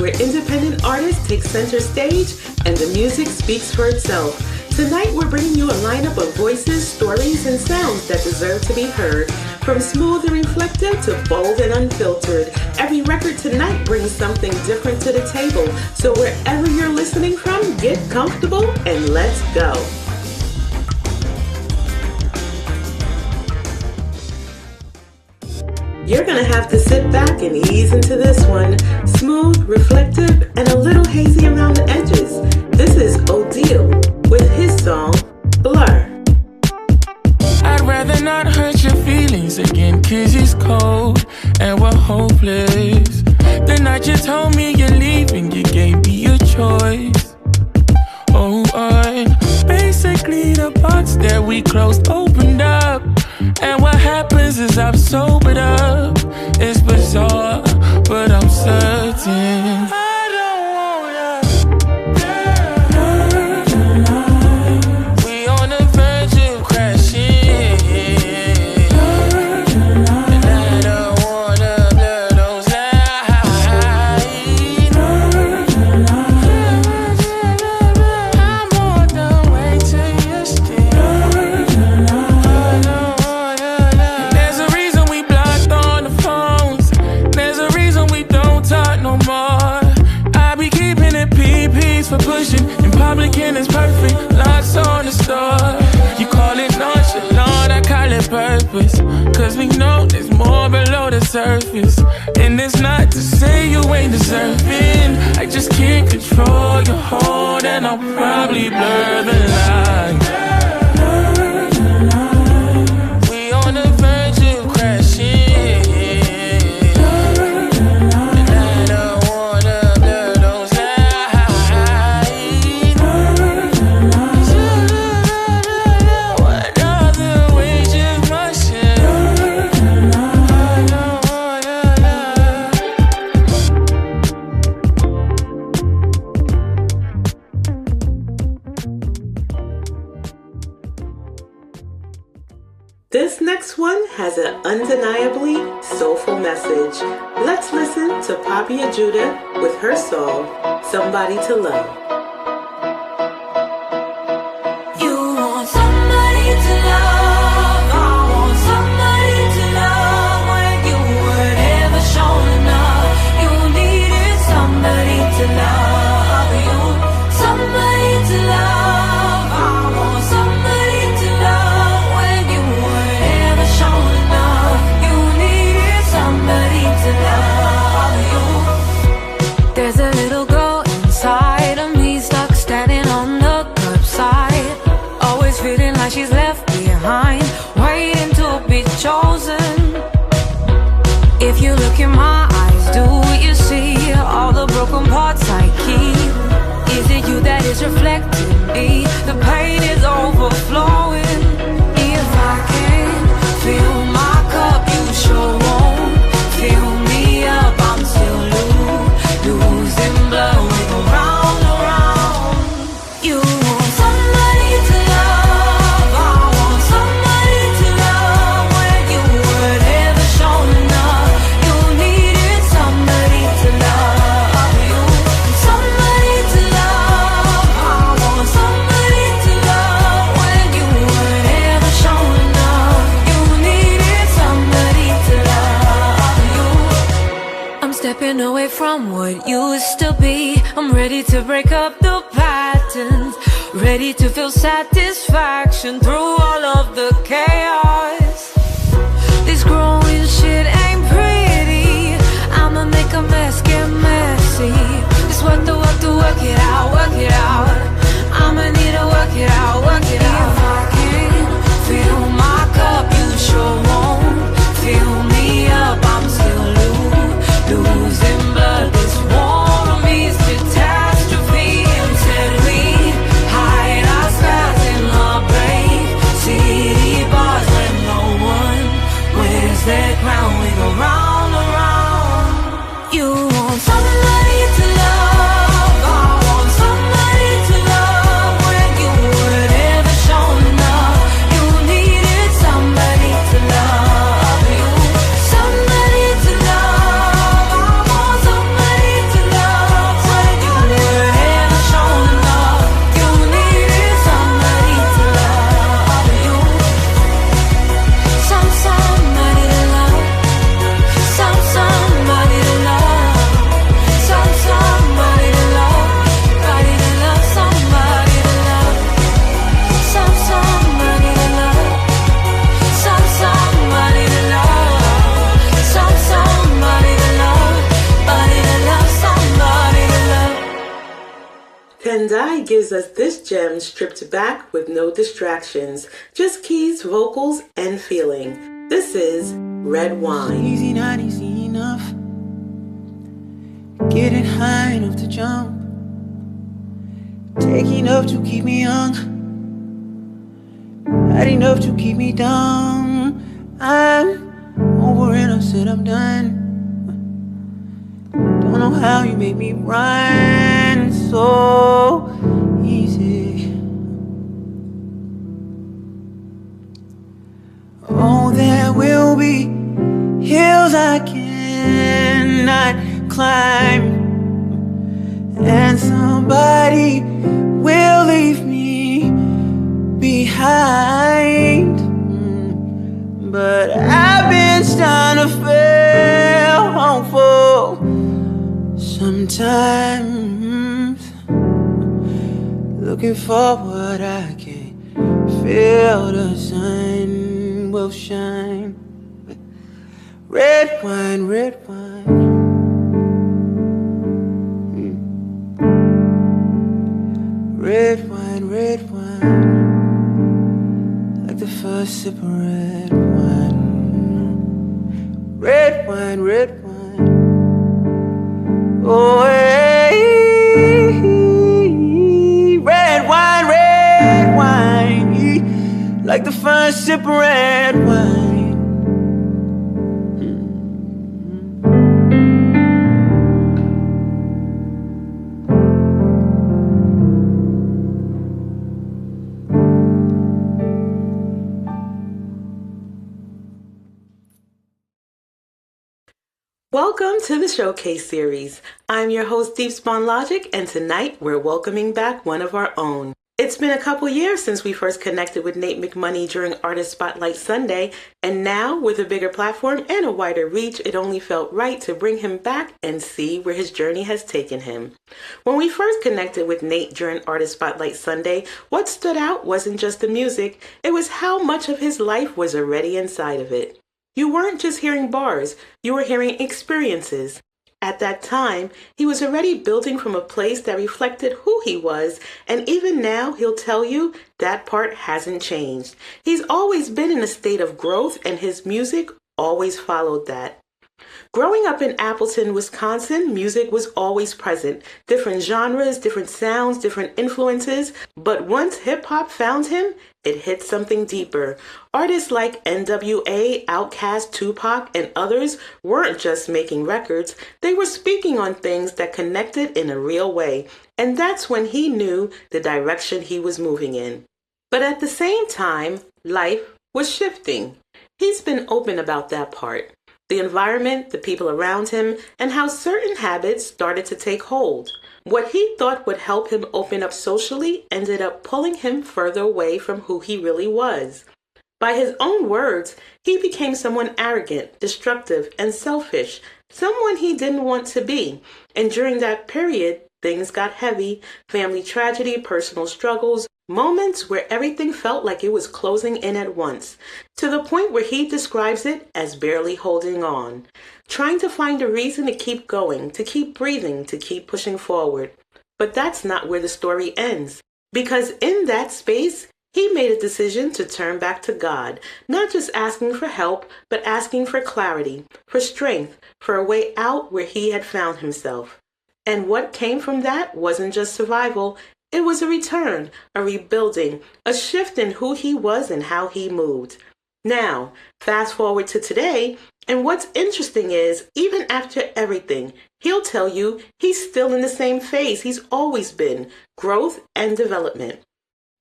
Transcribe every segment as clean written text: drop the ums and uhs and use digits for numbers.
where independent artists take center stage and the music speaks for itself. Tonight we're bringing you a lineup of voices, stories, and sounds that deserve to be heard. From smooth and reflective to bold and unfiltered, every record tonight brings something different to the table. So wherever you're listening from, get comfortable and let's go. You're gonna have to sit back and ease into this one. Smooth, reflective, and a little hazy around the edges. This is Odeal with his song, Blur. I'd rather not hurt your feelings again, 'cause it's cold and we're hopeless. The night you told me you're leaving, you gave me a choice. Oh, basically the box that we closed opened up. And what happens is I'm sobered up. It's bizarre, but I'm certain I don't wanna burn tonight. We on the verge of crashing, and I don't wanna blur those lines. I'm on the way to your still. For pushing in public and it's perfect. Lots on the store. You call it nonchalant, I call it purpose. 'Cause we know there's more below the surface. And it's not to say you ain't deserving. I just can't control your hold, and I'll probably blur the line. We on the verge of crashing. This next one has an undeniably soulful message. Let's listen to Poppy Ajudha with her song, Somebody to Love. You want somebody to love, I want somebody to love. When you were never shown enough, you needed somebody to love you. Somebody to love, I want somebody to love. When you were never shown enough, you needed somebody to love you. There's a little girl inside of me, stuck standing on the curbside, always feeling like she's left behind, waiting to be chosen. If you look in my eyes, do you see all the broken parts I keep? Is it you that is reflecting me? The pain is overflowing. If I can't fill my cup, you sure won't fill me up. I'm still losing blood, we go round and round. You want somebody to love, I want somebody to love. When you were never shown enough, you needed somebody to love you. Somebody to love, I want somebody to love. When you were never shown enough, you needed somebody to love you. I'm stepping away from what used to be. I'm ready to break up the patterns, ready to feel satisfaction through all of the chaos. This growing shit ain't pretty. I'ma make a mess, get messy. It's worth the work to work it out, work it out. I'ma need to work it out, work it out. If I can't fill my cup, you sure won't fill me up. I'm still losing blood. This war on me is catastrophe. Instead we hide our scars in heartbreak. City bars when no one wears their crown. We go round and round. You want somebody to love, Tendai gives us this gem stripped back with no distractions, just keys, vocals, and feeling. This is Red Wine. Easy, not easy enough. Get it high enough to jump. Take enough to keep me young. Not enough to keep me dumb. I'm over and I said I'm done. Don't know how you made me run so easy. Oh, there will be hills I cannot climb, and somebody will leave me behind. But I've been trying to fail for sometimes, looking for what I can't feel. The sun will shine. Red wine, red wine. Red wine, red wine. Like the first sip of red wine. Red wine, red wine. Oh, hey. Red wine, like the first sip of red wine. Welcome to the Showcase Series. I'm your host, Deep Spawn Logic, and tonight we're welcoming back one of our own. It's been a couple years since we first connected with Nate McMoney during Artist Spotlight Sunday, and now, with a bigger platform and a wider reach, it only felt right to bring him back and see where his journey has taken him. When we first connected with Nate during Artist Spotlight Sunday, what stood out wasn't just the music, it was how much of his life was already inside of it. You weren't just hearing bars, you were hearing experiences. At that time, he was already building from a place that reflected who he was, and even now he'll tell you that part hasn't changed. He's always been in a state of growth, and his music always followed that. Growing up in Appleton, Wisconsin, music was always present. Different genres, different sounds, different influences. But once hip-hop found him, it hit something deeper. Artists like NWA, Outkast, Tupac, and others weren't just making records. They were speaking on things that connected in a real way. And that's when he knew the direction he was moving in. But at the same time, life was shifting. He's been open about that part. The environment, the people around him, and how certain habits started to take hold. What he thought would help him open up socially ended up pulling him further away from who he really was. By his own words, he became someone arrogant, destructive, and selfish, someone he didn't want to be. And during that period, things got heavy, family tragedy, personal struggles, moments where everything felt like it was closing in at once, to the point where he describes it as barely holding on, trying to find a reason to keep going, to keep breathing, to keep pushing forward. But that's not where the story ends, because in that space, he made a decision to turn back to God, not just asking for help, but asking for clarity, for strength, for a way out where he had found himself. And what came from that wasn't just survival. It was a return, a rebuilding, a shift in who he was and how he moved. Now, fast forward to today, and what's interesting is, even after everything, he'll tell you he's still in the same phase he's always been, growth and development.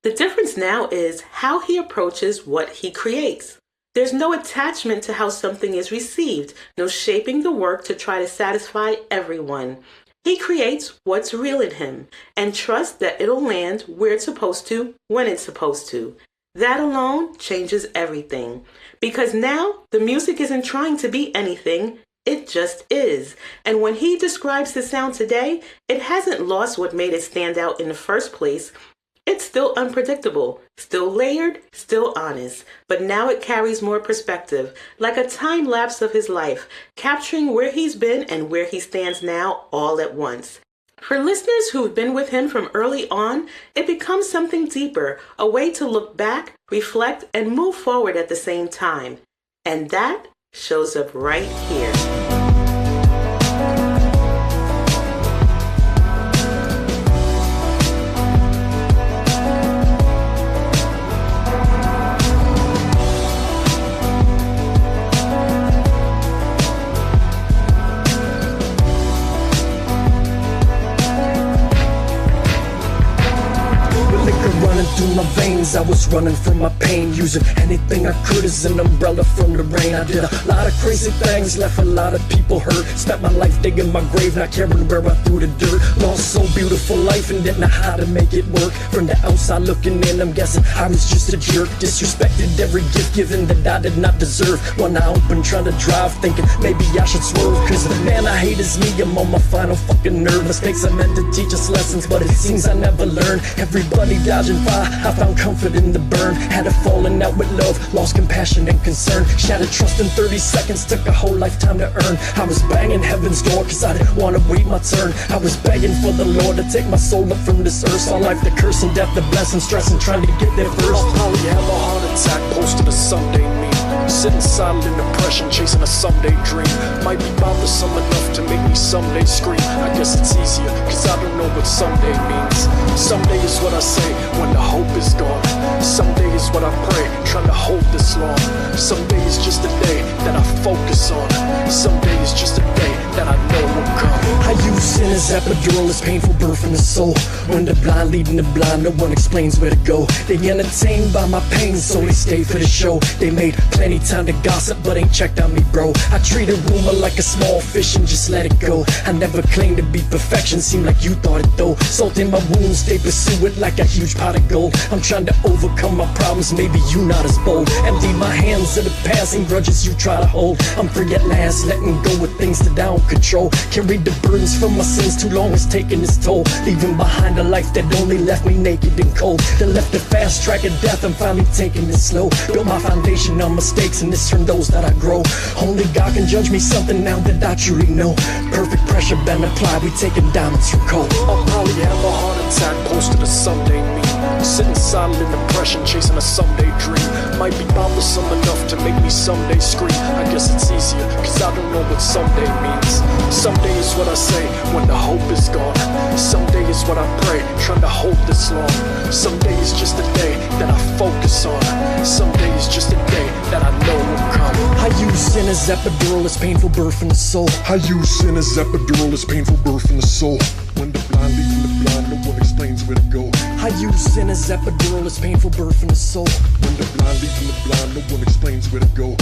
The difference now is how he approaches what he creates. There's no attachment to how something is received, no shaping the work to try to satisfy everyone. He creates what's real in him and trusts that it'll land where it's supposed to, when it's supposed to. That alone changes everything. Because now the music isn't trying to be anything, it just is. And when he describes the sound today, it hasn't lost what made it stand out in the first place. It's still unpredictable, still layered, still honest, but now it carries more perspective, like a time lapse of his life, capturing where he's been and where he stands now all at once. For listeners who've been with him from early on, it becomes something deeper, a way to look back, reflect, and move forward at the same time. And that shows up right here. Through my veins, I was running from my pain, using anything I could as an umbrella from the rain. I did a lot of crazy things, left a lot of people hurt. Spent my life digging my grave, not caring where I threw the dirt. Lost so beautiful life and didn't know how to make it work. From the outside looking in, I'm guessing I was just a jerk. Disrespected every gift given that I did not deserve. One eye open, trying to drive, thinking maybe I should swerve. Cause the man I hate is me, I'm on my final fucking nerve. Mistakes are meant to teach us lessons, but it seems I never learn. Everybody dodging fire, I found comfort in the burn. Had a falling out with love, lost compassion and concern. Shattered trust in 30 seconds, took a whole lifetime to earn. I was banging heaven's door cause I didn't want to wait my turn. I was begging for the Lord to take my soul up from this earth. Saw life the curse and death the blessing, stressing, trying to get there first. I'll probably have a heart attack, posted a someday meme. Sitting silent in depression, chasing a someday dream. Might be bothersome enough to make me someday scream. I guess it's easier, cause I don't know what someday means. Someday is what I say when the hope is gone. Someday is what I pray, trying to hold this long. Someday is just a day that I focus on. Someday is just a day that I know will come. I use sin as epidural, as painful birth in the soul. When the blind leading the blind, no one explains where to go. They entertained by my pain, so they stay for the show. They made plenty time to gossip, but ain't checked on me, bro. I treated rumor like a small fish and just let it go. I never claimed to be perfection, seemed like you thought it though. Salt in my wounds, they pursue it like a huge pot of gold. I'm trying to overcome my problems, maybe you not as bold. Empty my hands of the past and grudges you try to hold. I'm free at last, letting go of things that I don't control. Carried the burdens from my sins too long, it's taking its toll. Leaving behind a life that only left me naked and cold. That left the fast track of death, I'm finally taking it slow. Built my foundation on mistakes and it's from those that I grow. Only God can judge me something now that I truly know. Perfect pressure been applied, we taking diamonds from cold. I'll probably have a heart attack, posted a someday meme. Sitting silent in depression, chasing a someday dream. Might be bothersome enough to make me someday scream. I guess it's easier, cause I don't know what someday means. Someday is what I say when the hope is gone. Someday is what I pray, trying to hold this long. Someday is just a day that I focus on. Someday is just a day that I know will come. I use sin as epidural, as painful birth in the soul. I use sin as epidural, as painful birth in the soul. When the blind leading the blind, no one explains where to go. I use sin as epidural, as painful birth in the soul. When the blind leading the blind, no one explains where to go.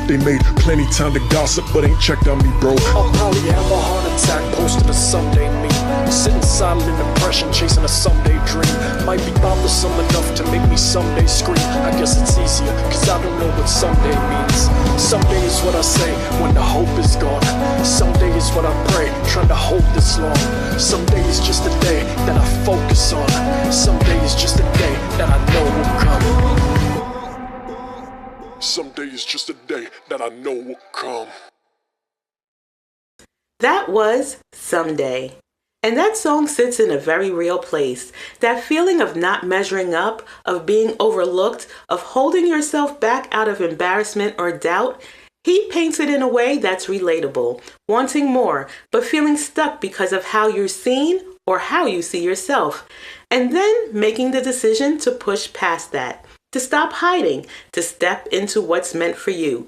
They made plenty time to gossip, but ain't checked on me, bro. I'll probably have a heart attack, posted a someday meme. Sitting silent in depression, chasing a someday dream. Might be bothersome enough to make me someday scream. I guess it's easier, cause I don't know what someday means. Someday is what I say when the hope is gone. Someday is what I pray, trying to hold this long. Someday is just a day that I focus on. Someday is just a day that I know will come. Someday is just a day that I know will come. That was Someday. And that song sits in a very real place. That feeling of not measuring up, of being overlooked, of holding yourself back out of embarrassment or doubt. He paints it in a way that's relatable, wanting more, but feeling stuck because of how you're seen or how you see yourself. And then making the decision to push past that, to stop hiding, to step into what's meant for you.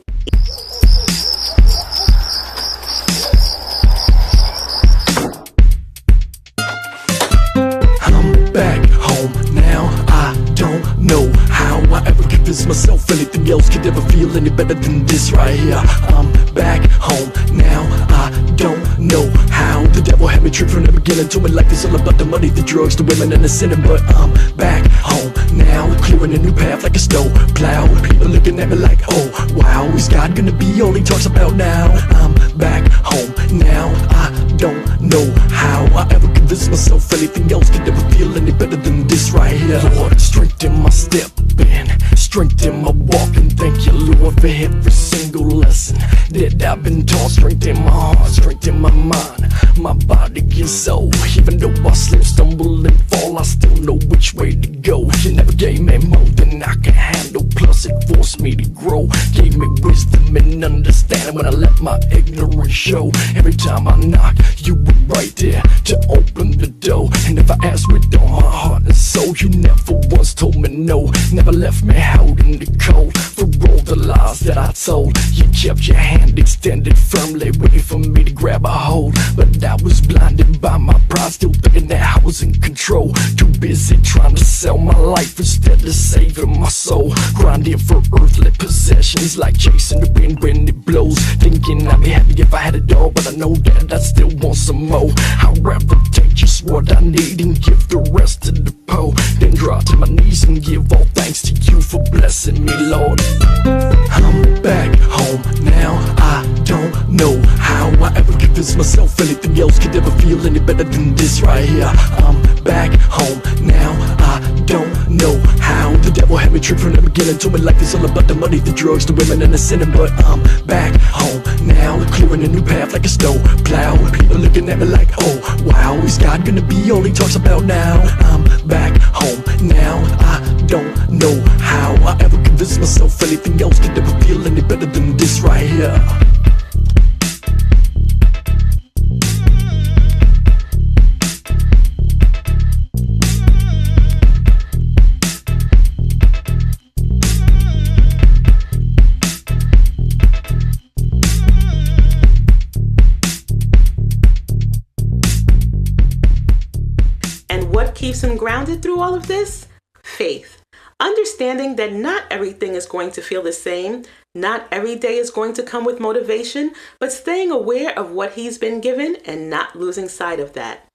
I'm back home now, I don't know how I ever convinced myself anything else could ever feel any better than this right here. I'm back home now, I don't know how. The devil had me tricked from the beginning, told me life is all about the money, the drugs, the women and the sinning. But I'm back home now, clearing a new path like a snow plow. People looking at me like, oh wow, is God gonna be all he talks about now? I'm back home now, I don't know how I ever convinced myself anything else could ever feel any better than this right here. Lord, strengthen my step and strengthen my walk, and thank you, Lord, for every single lesson that I've been taught. Strength in my heart, strength in my mind, my body and soul. Even though I slip, stumble and fall, I still know which way to go. You never gave me more than I can handle, plus it forced me to grow. Gave me wisdom and understanding when I let my ignorance show. Every time I knock, you were right there to open the door. And if I asked with all my heart and soul, you never once told me no. Never left me out in the cold for all the lies that I told. You kept your hand extended firmly, waiting for me to grab a hold. But I was blinded by my pride, still thinking that I was in control. Too busy trying to sell my life instead of saving my soul. Grinding for earthly possessions, like chasing the wind when it blows. Thinking I'd be happy if I had it all, but I know that I still want some more. I'd rather take just what I need and give the rest to the poor, then drop to my knees and give all thanks to you for blessing me, Lord. I'm back home now. I don't know how I ever convinced myself anything else could ever feel any better than this right here. I'm back home now. I don't know how the devil had me tricked from the beginning. Told me life is all about the money, the drugs, the women, and the sinning. But I'm back home now, clearing a new path like a snow plow. People looking at me like, oh wow, is God gonna be all he talks about now? I'm back home now. I don't know how I ever convinced myself anything else could ever feel any better than this right here. Keeps him grounded through all of this? Faith. Understanding that not everything is going to feel the same, not every day is going to come with motivation, but staying aware of what he's been given and not losing sight of that.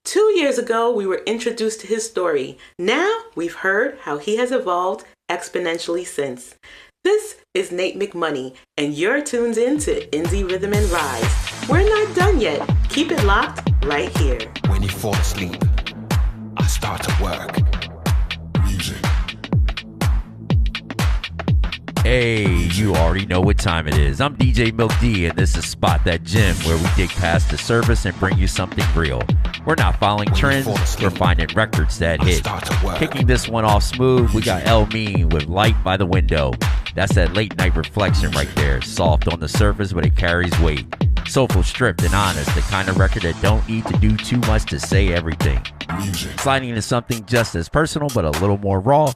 2 years ago, we were introduced to his story. Now we've heard how he has evolved exponentially since. This is Nate McMoney, and you're tuned in to Indie Rhythm and Rise. We're not done yet. Keep it locked right here. When you fall asleep, I start to work. Music. Hey, you already know what time it is. I'm DJ Milk D, and this is Spot That Gym, where we dig past the service and bring you something real. We're not following trends, we're finding records that hit. Kicking this one off smooth, we got El Mean with Light by the Window. That's that late night reflection right there. Soft on the surface, but it carries weight. Soulful, stripped, and honest, the kind of record that don't need to do too much to say everything. Music. Sliding into something just as personal, but a little more raw.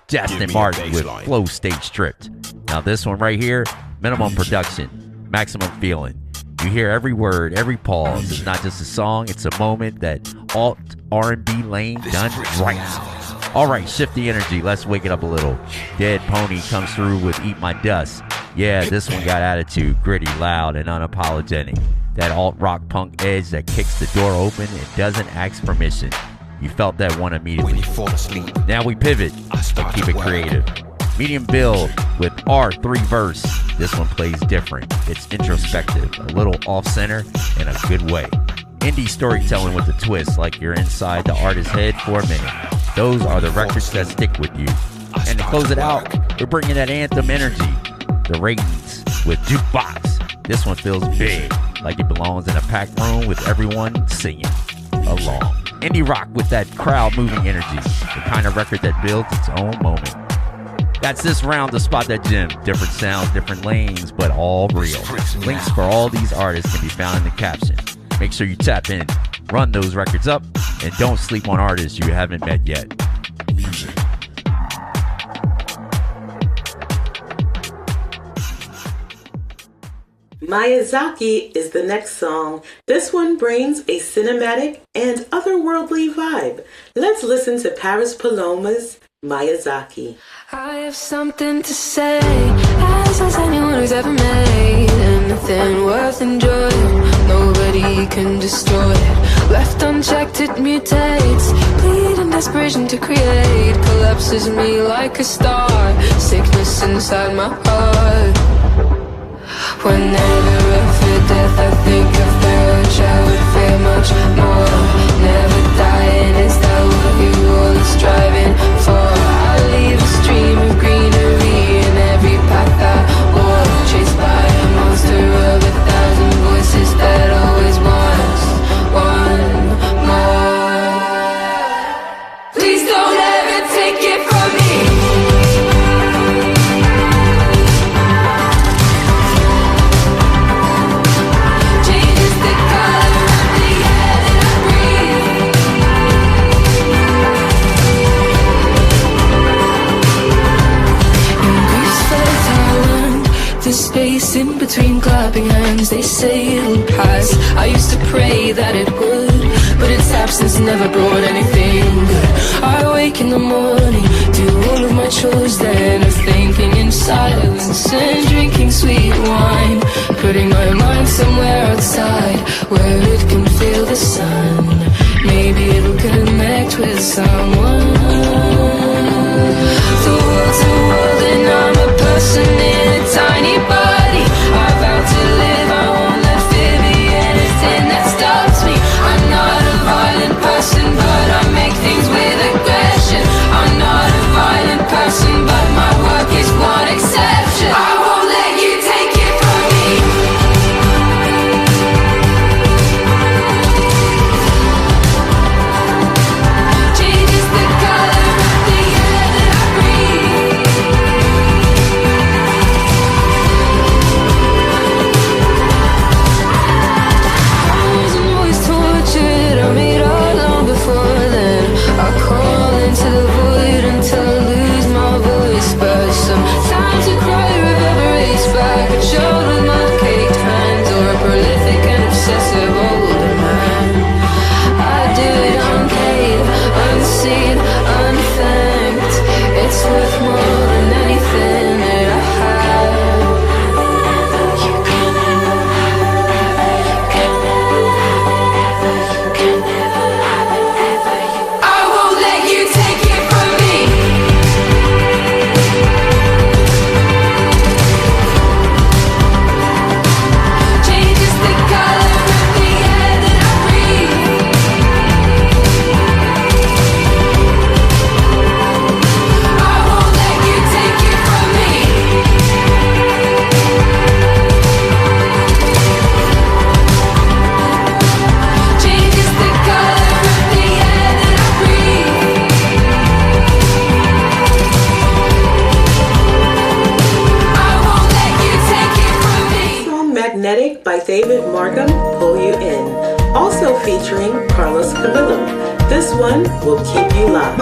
Justin Martin with Flow State Stripped. Now this one right here, minimum production, maximum feeling. You hear every word, every pause. It's not just a song, it's a moment that alt R&B lane done right. Alright, shift the energy, let's wake it up a little. Dead Pony comes through with Eat My Dust. Yeah, this one got attitude, gritty, loud, and unapologetic. That alt-rock punk edge that kicks the door open and doesn't ask permission. You felt that one immediately. When you fall asleep, now we pivot, but keep it creative. Medium build with R3 verse. This one plays different. It's introspective, a little off-center, in a good way. Indie storytelling with a twist, like you're inside the artist's head for a minute. Those are the records that stick with you. And to close it out, we're bringing that anthem energy. The Ratings with Jukebox. This one feels big, like it belongs in a packed room with everyone singing along. Indie rock with that crowd-moving energy, the kind of record that builds its own moment. That's this round of Spot That Gym. Different sounds, different lanes, but all real. Links for all these artists can be found in the caption. Make sure you tap in, run those records up, and don't sleep on artists you haven't met yet. Music. Miyazaki is the next song. This one brings a cinematic and otherworldly vibe. Let's listen to Paris Paloma's Miyazaki. I have something to say, as anyone who's ever made anything worth enjoying. Nobody can destroy it. Left unchecked, it mutates. Bleed in desperation to create. Collapses me like a star. Sickness inside my heart. Whenever I fear death, I think of the urge I would fear much more. Never dying, is that what you all are striving for? I leave a stream of greenery in every path I change, they say it'll pass. I used to pray that it would, but its absence never brought anything good. I wake in the morning, do all of my chores, then I'm thinking in silence and drinking sweet wine, putting my mind somewhere outside where it can feel the sun. Maybe it'll connect with someone. The world's a world and I'm a person in a tiny body. I vow to live, I won't let fear be anything that stops me. I'm not a violent person, but I make things with aggression. I'm not a violent person, but my work is one exception. I won't let you take it from me. Changes the color of the air that I breathe. I wasn't always tortured, I made all long before then. I crawl into the void until I lose my voice. But sometimes a cry reverberates back, a child with my caked hands, or a prolific and obsessive older man. I do it unpaid, unseen, unthanked. It's worth more than anything that I have. You can never have it. I won't let you take it from me. Changes the color of the air that I breathe. I won't let you take it from me. Changes the color of the air that I breathe. I won't let you take it from me. Song Magnetic by David Margam, Pull You In. Also featuring Carlos Camillo. This one will keep you locked.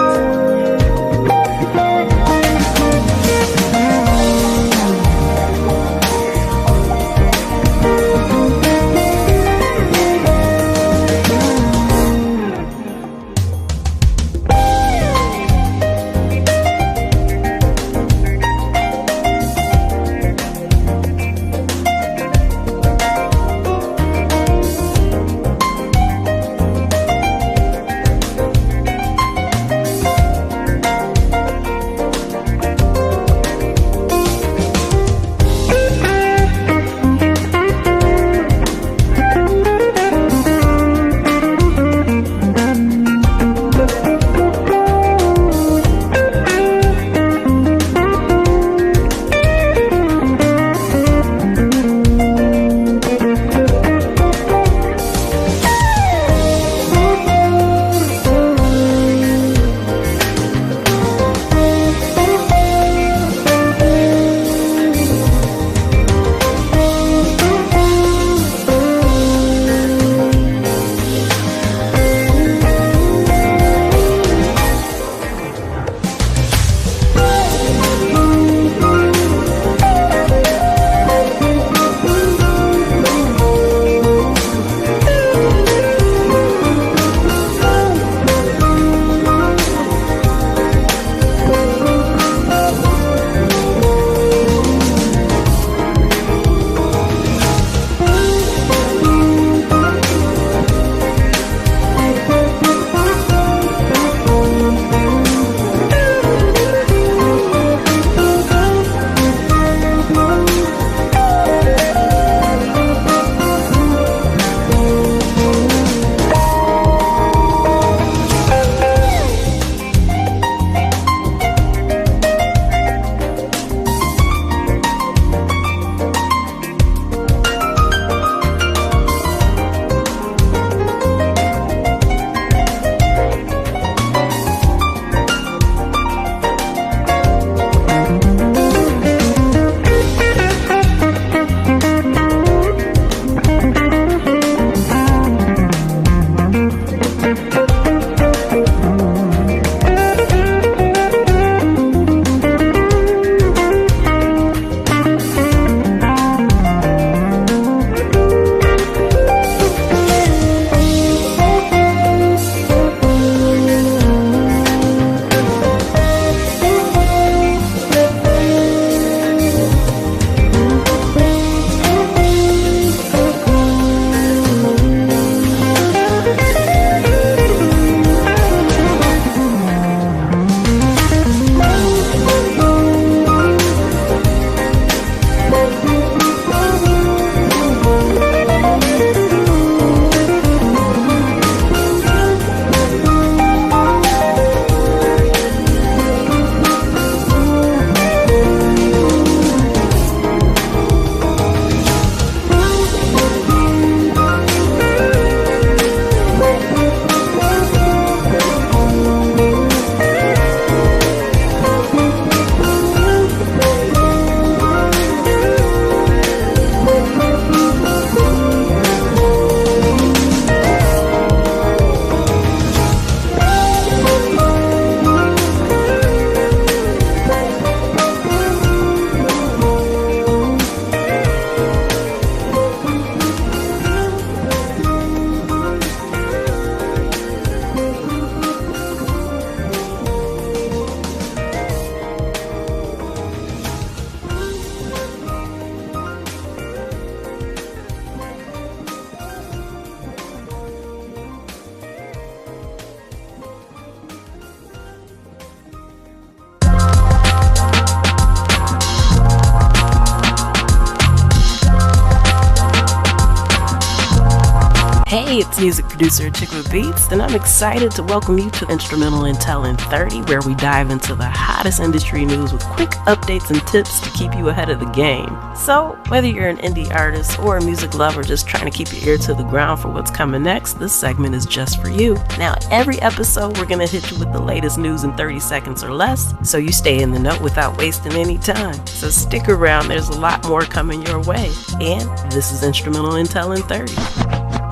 Hey, it's music producer Achcikwithbeatz, and I'm excited to welcome you to Instrumental Intel in 30, where we dive into the hottest industry news with quick updates and tips to keep you ahead of the game. So, whether you're an indie artist or a music lover just trying to keep your ear to the ground for what's coming next, this segment is just for you. Now, every episode, we're going to hit you with the latest news in 30 seconds or less, so you stay in the know without wasting any time. So stick around, there's a lot more coming your way. And this is Instrumental Intel in 30.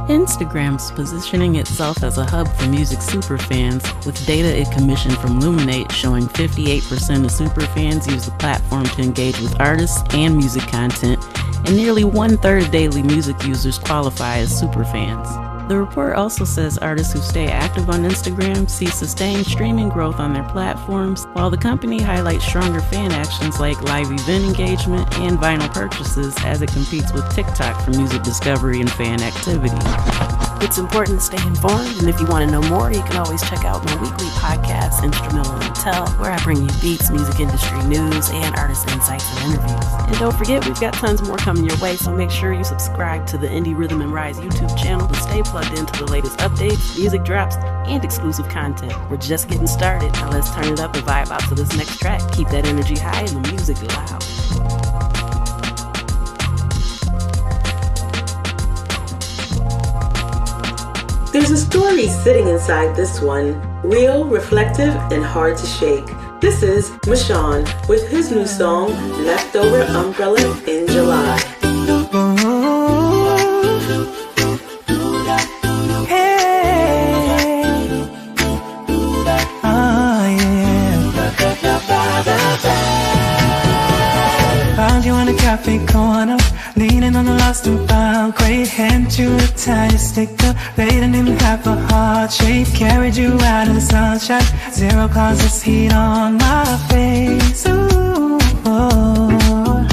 Instagram's positioning itself as a hub for music superfans, with data it commissioned from Luminate showing 58% of superfans use the platform to engage with artists and music content, and nearly 1/3 of daily music users qualify as superfans. The report also says artists who stay active on Instagram see sustained streaming growth on their platforms, while the company highlights stronger fan actions like live event engagement and vinyl purchases as it competes with TikTok for music discovery and fan activity. It's important to stay informed, and if you want to know more, you can always check out my weekly podcast, Instrumental Intel, where I bring you beats, music industry news, and artist insights and interviews. And don't forget, we've got tons more coming your way, so make sure you subscribe to the Indie Rhythm and Rise YouTube channel to stay plugged into the latest updates, music drops, and exclusive content. We're just getting started. Now let's turn it up and vibe out to this next track. Keep that energy high and the music loud. There's a story sitting inside this one, real, reflective, and hard to shake. This is MaSean with his new song, Leftover Umbrella in July. Found you on the cafe corner, leaning on the lost and found. Great hand to a tight sticker, fading in half a heart shape. Carried you out of the sunshine, zero causes heat on my face. Ooh, oh.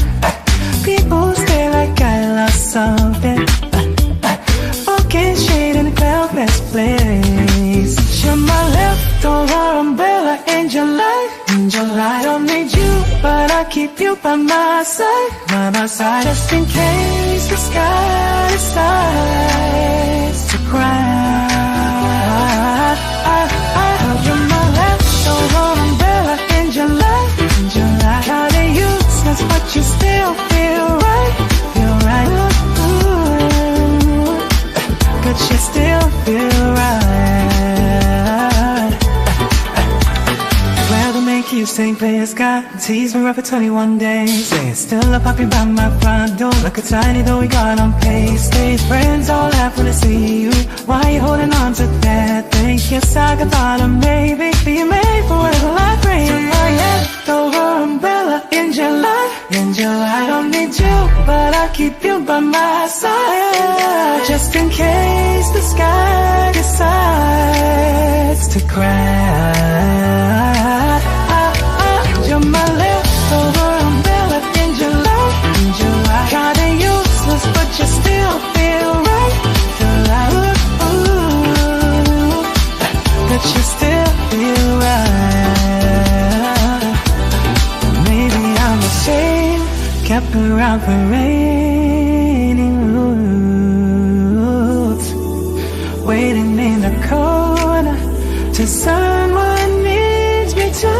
People stay like I lost something. Fucking shade in the cloudless place. You're my leftover umbrella in July. In July, I don't need you, but I keep you by my side. By my side, just in case the sky decides to cry. You're my leftover umbrella in July. In July, kinda useless, but you still feel right. Feel right. Ooh, but you still feel right. You sing, play a Scott, tease me up for 21 days. Say it's still a puppy by my front door. Look a tiny though we got on pace. Stage friends all laugh when they see you. Why you holding on to that? Think you're stuck about a maybe. Be made for whatever life brings. My leftover umbrella in July. In July, I don't need you, but I keep you by my side. Just in case the sky decides to cry. You're my leftover umbrella in July. In July, kinda useless, but you still feel right. Feel like, ooh, but you still feel right. Maybe I'm ashamed, kept around for rainy moods, waiting in the corner till someone needs me to.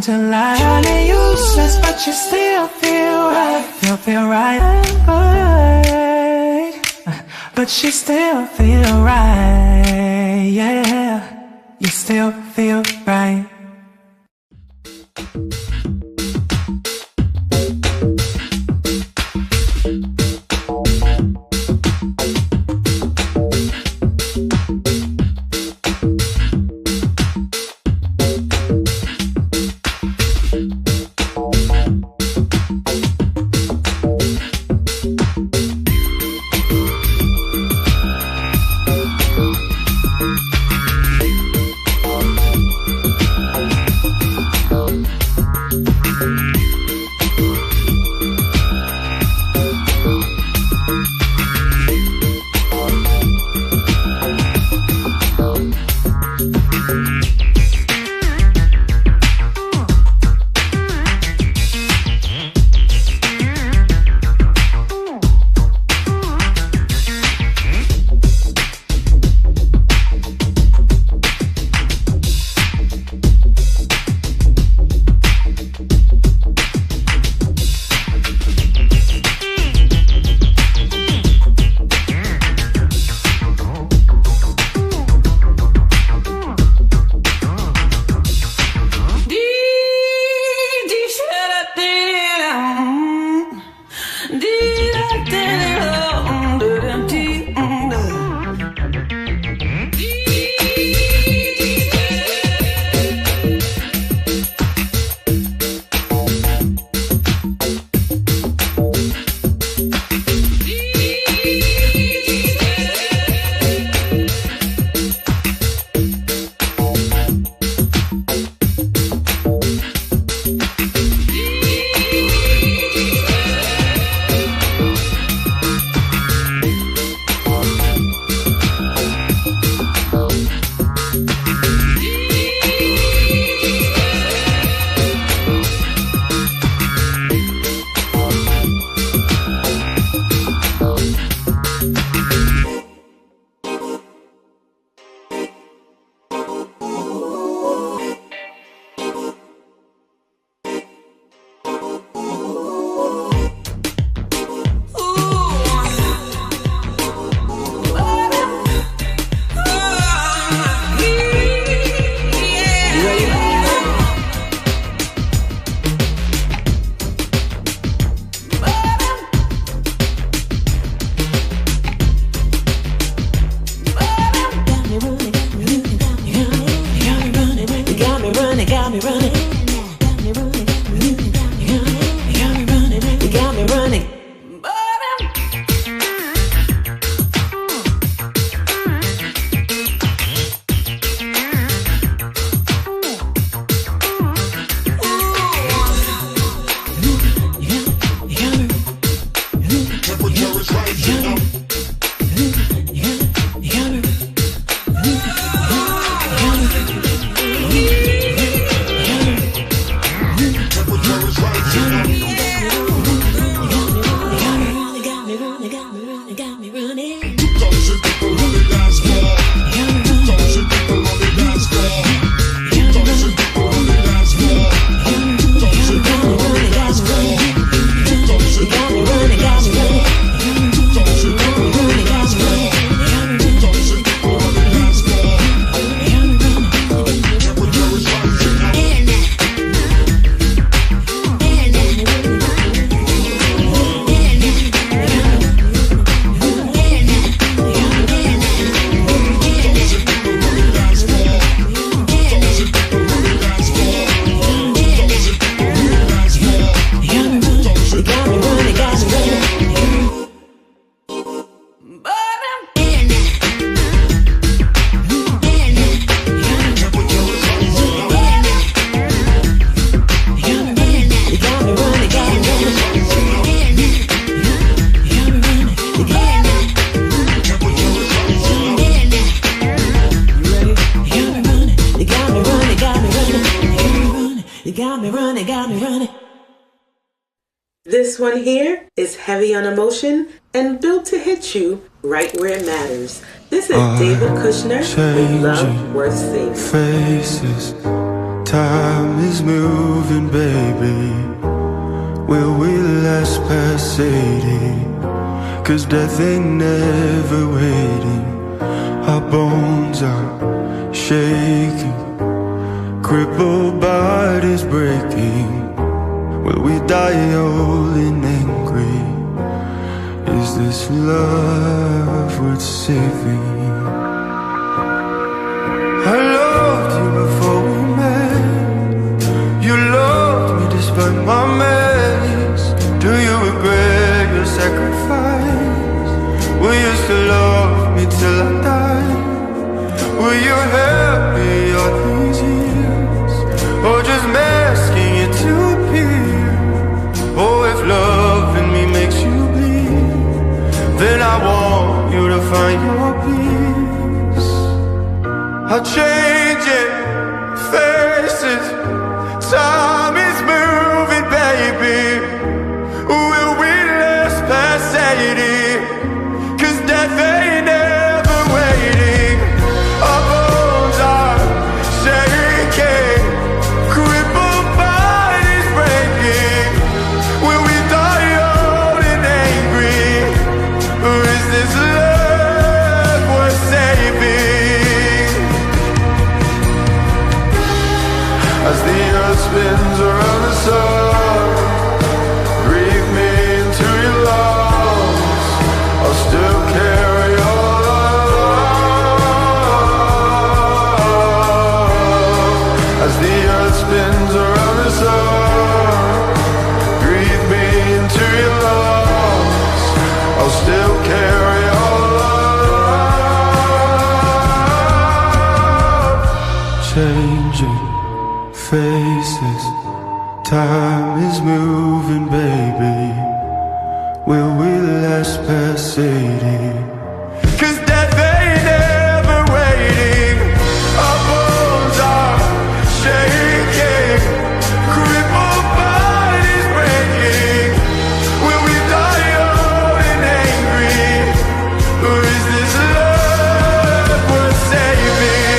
Kinda useless, but you still feel right. You feel right, but you still feel right. Yeah, you still feel right. got me running. This one here is heavy on emotion and built to hit you right where it matters. This is David Kushner with Love Worth Saving. Faces, time is moving, baby. Will we last past 80? 'Cause death ain't never waiting. Our bones are shaking, crippled bodies breaking. Will we die old and angry? Is this love worth saving? I loved you before we met. You loved me despite my mess. Do you regret your sacrifice? Will you still love me till I die? Will you happy all these years? Or just masking it to appear? Oh, if loving me makes you bleed, then I want you to find your peace. I'll change it, faces, time is moving, baby. Will we last past 80? 'Cause death ain't ever waiting. Our bones are shaking, crippled bodies breaking. Will we die old and angry? Or is this love worth saving? As the earth spins around the sun, breathe me into your lungs. I'll still carry your love. As the earth spins around the sun, breathe me into your lungs. I'll still carry your love. Changing faces, time is moving, baby. Will we last past 80? 'Cause death ain't ever waiting. Our bones are shaking, crippled bodies breaking. Will we die old and angry? Or is this love worth saving?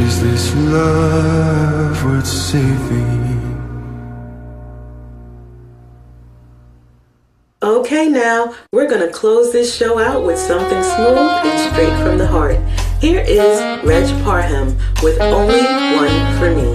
Is this love worth saving? Okay, now we're gonna close this show out with something smooth and straight from the heart. Here is Reg Parham with Only One For Me.